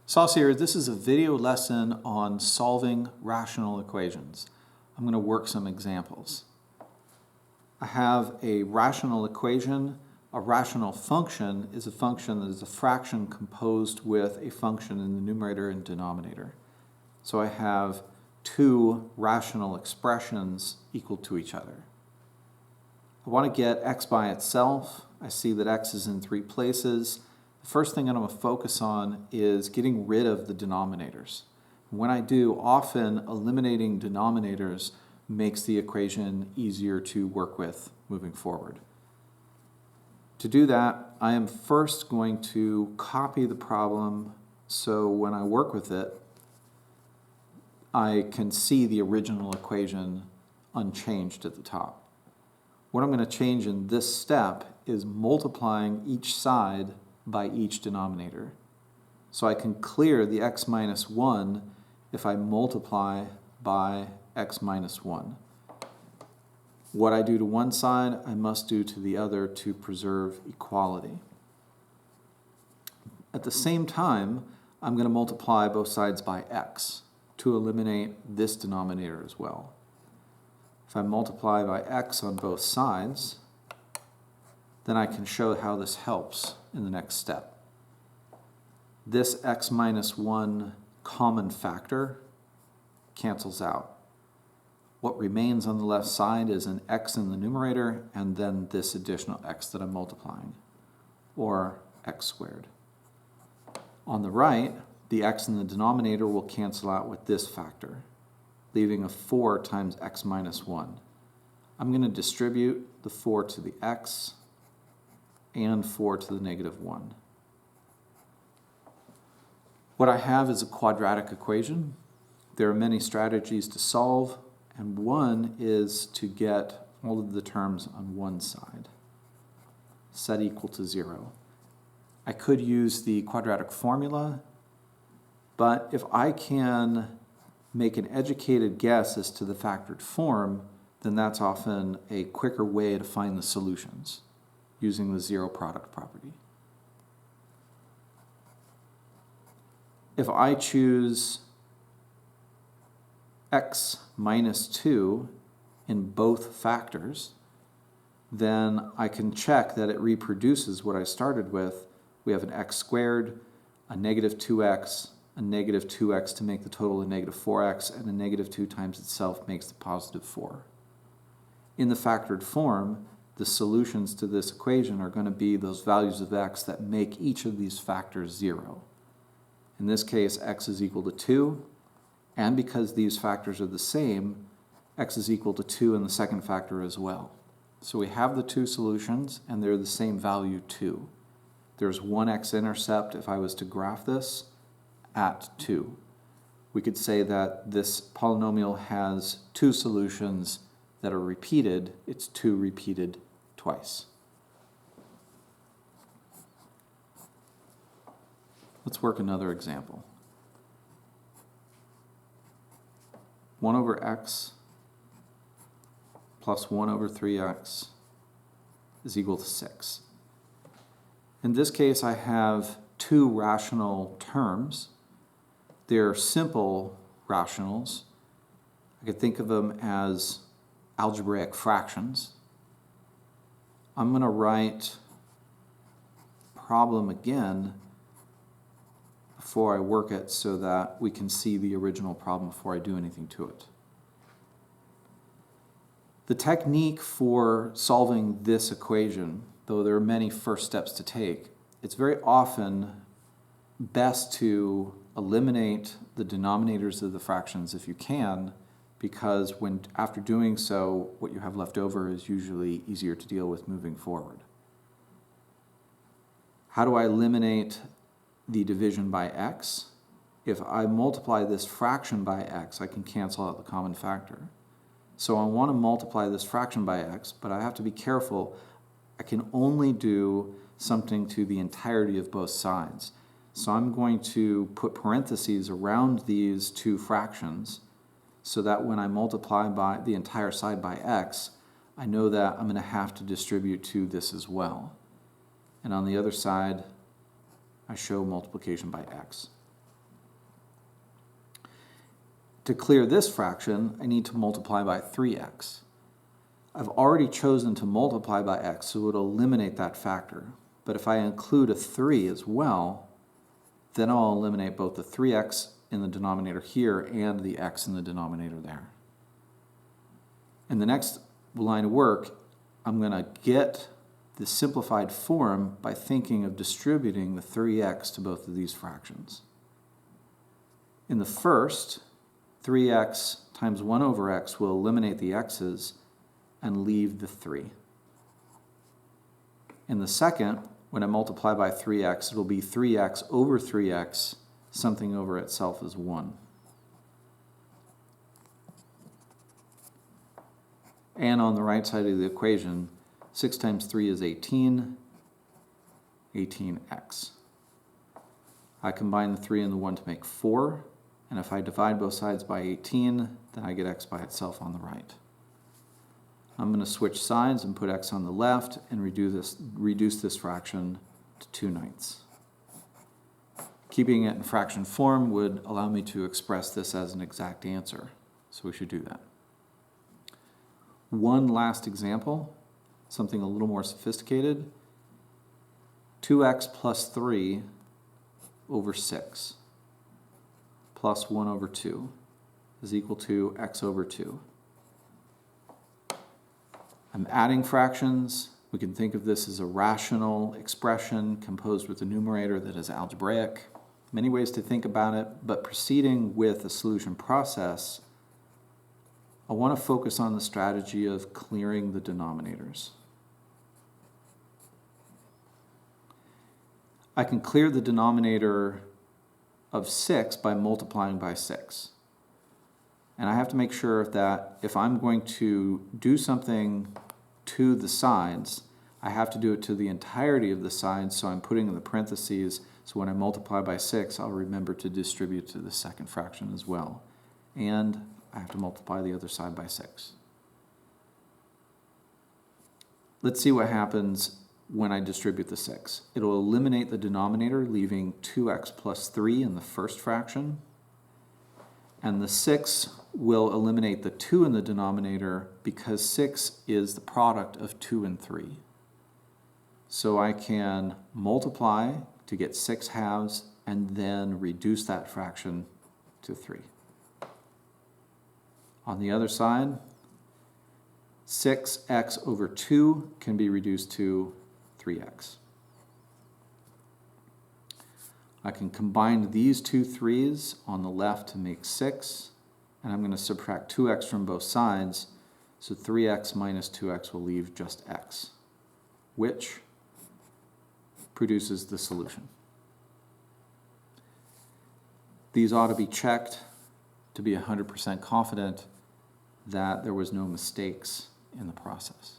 VLSos here. This is a video lesson on solving rational equations. I'm going to work some examples. I have a rational equation. A rational function is a function that is a fraction composed with a function in the numerator and denominator. So I have two rational expressions equal to each other. I want to get x by itself. I see that x is in three places. The first thing I'm going to focus on is getting rid of the denominators. When I do, often eliminating denominators makes the equation easier to work with moving forward. To do that, I am first going to copy the problem so when I work with it, I can see the original equation unchanged at the top. What I'm going to change in this step is multiplying each side by each denominator. So I can clear the x minus 1 if I multiply by x minus 1. What I do to one side, I must do to the other to preserve equality. At the same time, I'm going to multiply both sides by x to eliminate this denominator as well. If I multiply by x on both sides, then I can show how this helps in the next step. This x minus 1 common factor cancels out. What remains on the left side is an x in the numerator and then this additional x that I'm multiplying, or x squared. On the right, the x in the denominator will cancel out with this factor, leaving a 4 times x minus 1. I'm going to distribute the 4 to the x and 4 to the negative 1. What I have is a quadratic equation. There are many strategies to solve, and one is to get all of the terms on one side, set equal to 0. I could use the quadratic formula, but if I can make an educated guess as to the factored form, then that's often a quicker way to find the solutions using the zero product property. If I choose x minus 2 in both factors, then I can check that it reproduces what I started with. We have an x squared, a negative 2x, a negative 2x to make the total a negative 4x, and a negative 2 times itself makes the positive 4. In the factored form, the solutions to this equation are going to be those values of x that make each of these factors 0. In this case, x is equal to 2, and because these factors are the same, x is equal to 2 in the second factor as well. So we have the two solutions, and they're the same value 2. There's one x-intercept if I was to graph this at 2. We could say that this polynomial has two solutions that are repeated. It's 2 repeated twice. Let's work another example. 1 over x plus 1 over 3x is equal to 6. In this case, I have two rational terms. They're simple rationals. I could think of them as algebraic fractions. I'm going to write problem again before I work it so that we can see the original problem before I do anything to it. The technique for solving this equation, though there are many first steps to take, it's very often best to eliminate the denominators of the fractions if you can, because after doing so, what you have left over is usually easier to deal with moving forward. How do I eliminate the division by x? If I multiply this fraction by x, I can cancel out the common factor. So I want to multiply this fraction by x, but I have to be careful. I can only do something to the entirety of both sides. So I'm going to put parentheses around these two fractions so that when I multiply by the entire side by x, I know that I'm going to have to distribute to this as well. And on the other side, I show multiplication by x. To clear this fraction, I need to multiply by 3x. I've already chosen to multiply by x, so it'll eliminate that factor. But if I include a 3 as well, then I'll eliminate both the 3x in the denominator here and the x in the denominator there. In the next line of work, I'm going to get the simplified form by thinking of distributing the 3x to both of these fractions. In the first, 3x times 1 over x will eliminate the x's and leave the 3. In the second, when I multiply by 3x, it'll be 3x over 3x, something over itself is 1. And on the right side of the equation, 6 times 3 is 18, 18x. I combine the 3 and the 1 to make 4, and if I divide both sides by 18, then I get x by itself on the right. I'm going to switch sides and put x on the left and reduce this fraction to 2/9. Keeping it in fraction form would allow me to express this as an exact answer, so we should do that. One last example, something a little more sophisticated. 2x plus 3 over 6 plus 1 over 2 is equal to x over 2. I'm adding fractions. We can think of this as a rational expression composed with a numerator that is algebraic. Many ways to think about it, but proceeding with the solution process, I want to focus on the strategy of clearing the denominators. I can clear the denominator of 6 by multiplying by 6. And I have to make sure that if I'm going to do something to the sides, I have to do it to the entirety of the sides, so I'm putting in the parentheses, so when I multiply by 6, I'll remember to distribute to the second fraction as well. And I have to multiply the other side by 6. Let's see what happens when I distribute the 6. It'll eliminate the denominator, leaving 2x plus 3 in the first fraction. And the 6 will eliminate the 2 in the denominator because 6 is the product of 2 and 3. So I can multiply to get 6 halves and then reduce that fraction to 3. On the other side, 6x over 2 can be reduced to 3x. I can combine these two 3's on the left to make 6, and I'm going to subtract 2x from both sides, so 3x minus 2x will leave just x, which produces the solution. These ought to be checked to be 100% confident that there was no mistakes in the process.